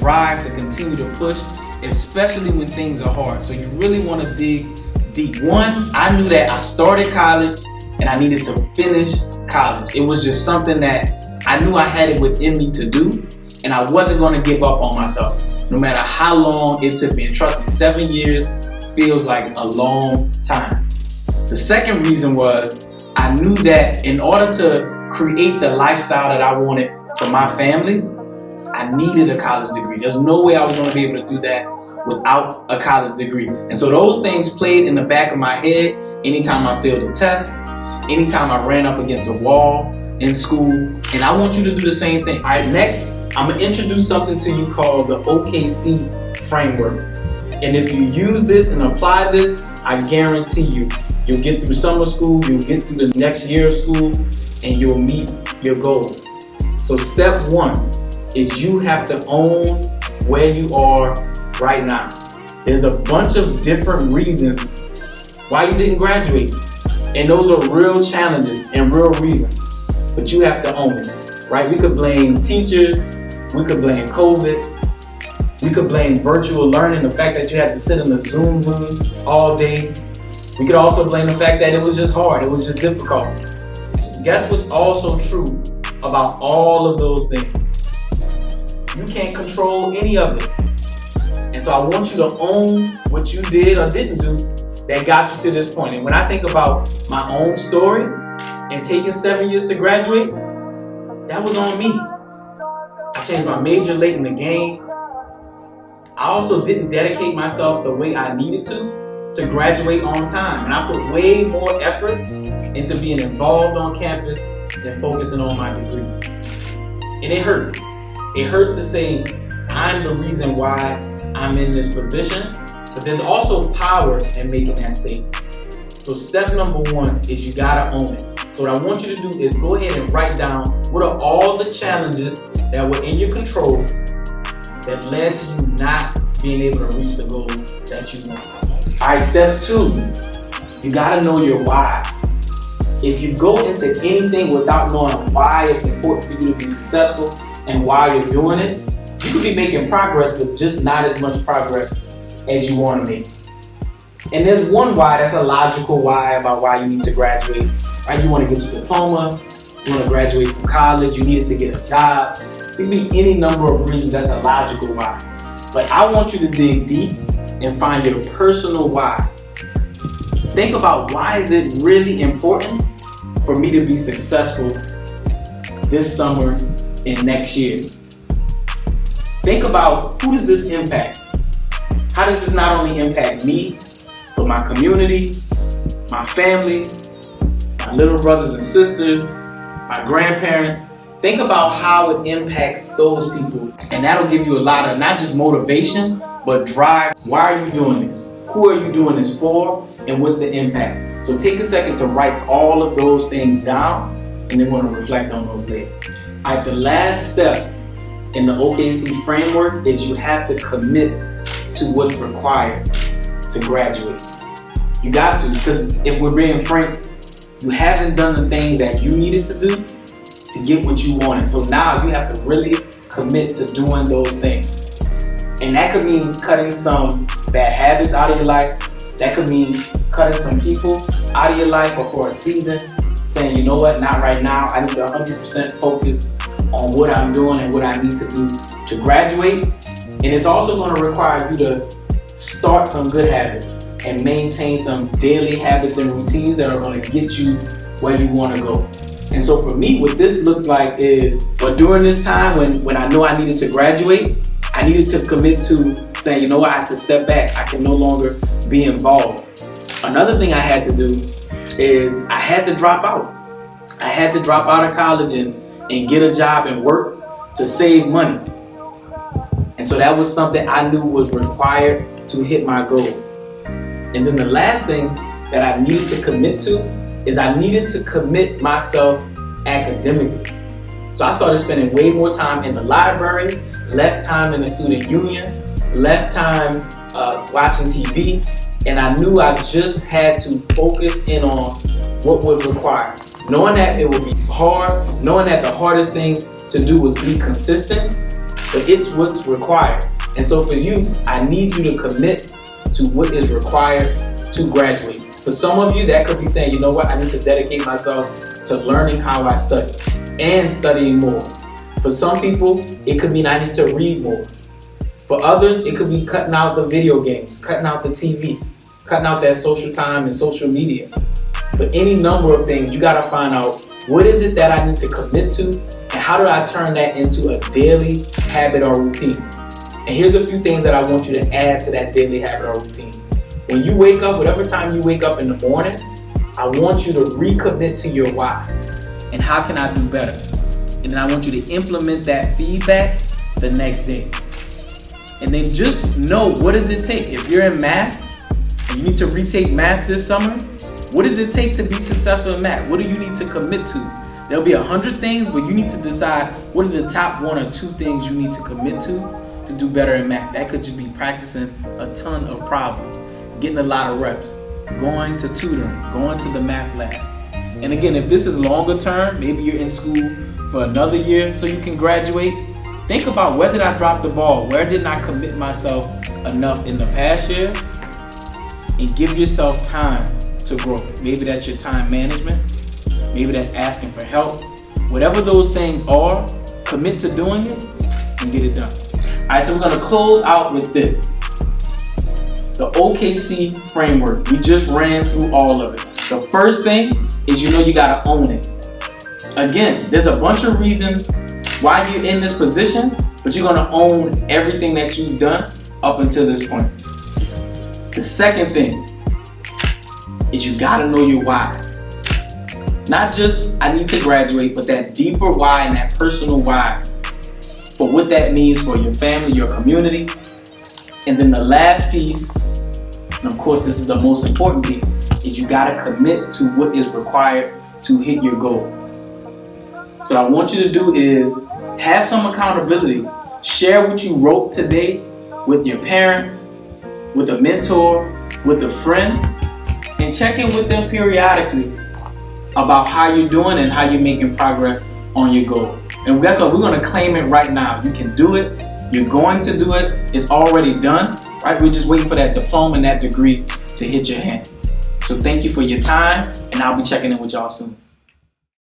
drive to continue to push, especially when things are hard. So you really want to dig deep. One, I knew that I started college and I needed to finish college. It was just something that I knew I had it within me to do, and I wasn't going to give up on myself, no matter how long it took me. And trust me, 7 years feels like a long time. The second reason was I knew that in order to create the lifestyle that I wanted for my family, I needed a college degree. There's no way I was going to be able to do that without a college degree. And so those things played in the back of my head anytime I failed a test, anytime I ran up against a wall in school. And I want you to do the same thing. All right, next, I'm going to introduce something to you called the O.K.C framework. And if you use this and apply this, I guarantee you, you'll get through summer school, you'll get through the next year of school, and you'll meet your goals. So step one is you have to own where you are right now. There's a bunch of different reasons why you didn't graduate. And those are real challenges and real reasons. But you have to own it, right? We could blame teachers, we could blame COVID, we could blame virtual learning, the fact that you had to sit in a Zoom room all day. We could also blame the fact that it was just hard, it was just difficult. Guess what's also true about all of those things? You can't control any of it. And so I want you to own what you did or didn't do that got you to this point. And when I think about my own story and taking 7 years to graduate, that was on me. I changed my major late in the game. I also didn't dedicate myself the way I needed to graduate on time. And I put way more effort into being involved on campus than focusing on my degree. And it hurts. It hurts to say I'm the reason why I'm in this position, but there's also power in making that statement. So step number one is you gotta own it. So what I want you to do is go ahead and write down what are all the challenges that were in your control that led to you not being able to reach the goal that you want. All right, step two, you gotta know your why. If you go into anything without knowing why it's important for you to be successful and why you're doing it, you could be making progress, but just not as much progress as you want to make. And there's one why that's a logical why about why you need to graduate. Right? You want to get your diploma, you want to graduate from college, you needed to get a job. It could be any number of reasons that's a logical why. But I want you to dig deep and find your personal why. Think about why is it really important for me to be successful this summer and next year. Think about who does this impact? How does this not only impact me, but my community, my family, my little brothers and sisters, my grandparents? Think about how it impacts those people, and that'll give you a lot of not just motivation, but drive. Why are you doing this? Who are you doing this for? And what's the impact? So take a second to write all of those things down, and then we're going to reflect on those later. All right, the last step in the O.K.C framework is you have to commit to what's required to graduate. You got to, because if we're being frank, you haven't done the things that you needed to do to get what you wanted. So now you have to really commit to doing those things. And that could mean cutting some bad habits out of your life. That could mean cutting some people out of your life or for a season, saying, you know what, not right now. I need to 100% focus on what I'm doing and what I need to do to graduate. And it's also going to require you to start some good habits and maintain some daily habits and routines that are going to get you where you want to go. And so for me, what this looked like is, but during this time when I know I needed to graduate, I needed to commit to saying, you know what, I have to step back. I can no longer be involved. Another thing I had to do is I had to drop out. I had to drop out of college and get a job and work to save money. And so that was something I knew was required to hit my goal. And then the last thing that I needed to commit to is I needed to commit myself academically. So I started spending way more time in the library, less time in the student union, less time watching TV, and I knew I just had to focus in on what was required. Knowing that it would be hard, knowing that the hardest thing to do was be consistent, but it's what's required. And so for you, I need you to commit to what is required to graduate. For some of you, that could be saying, you know what, I need to dedicate myself to learning how I study and studying more. For some people, it could mean I need to read more. For others, it could be cutting out the video games, cutting out the TV, cutting out that social time and social media. For any number of things, you gotta find out what is it that I need to commit to, and how do I turn that into a daily habit or routine. And here's a few things that I want you to add to that daily habit or routine. When you wake up, whatever time you wake up in the morning, I want you to recommit to your why. And how can I do better? And then I want you to implement that feedback the next day. And then just know, what does it take? If you're in math and you need to retake math this summer, what does it take to be successful in math? What do you need to commit to? There'll be 100 things, but you need to decide what are the top 1 or 2 things you need to commit to do better in math. That could just be practicing a ton of problems, getting a lot of reps, going to tutoring, going to the math lab. And again, if this is longer term, maybe you're in school for another year so you can graduate, think about, where did I drop the ball? Where didn't I commit myself enough in the past year? And give yourself time to grow. Maybe that's your time management. Maybe that's asking for help. Whatever those things are, commit to doing it and get it done. All right, so we're gonna close out with this. The O.K.C. framework. We just ran through all of it. The first thing is, you gotta own it. Again, there's a bunch of reasons why you're in this position, but you're gonna own everything that you've done up until this point. The second thing is, you gotta know your why. Not just, I need to graduate, but that deeper why and that personal why for what that means for your family, your community. And then the last piece, and of course this is the most important piece, is you gotta commit to what is required to hit your goal. So what I want you to do is have some accountability. Share what you wrote today with your parents, with a mentor, with a friend, and check in with them periodically about how you're doing and how you're making progress on your goal. And guess what? We're gonna claim it right now. You can do it. You're going to do it. It's already done, right? We're just waiting for that diploma and that degree to hit your hand. So thank you for your time, and I'll be checking in with y'all soon.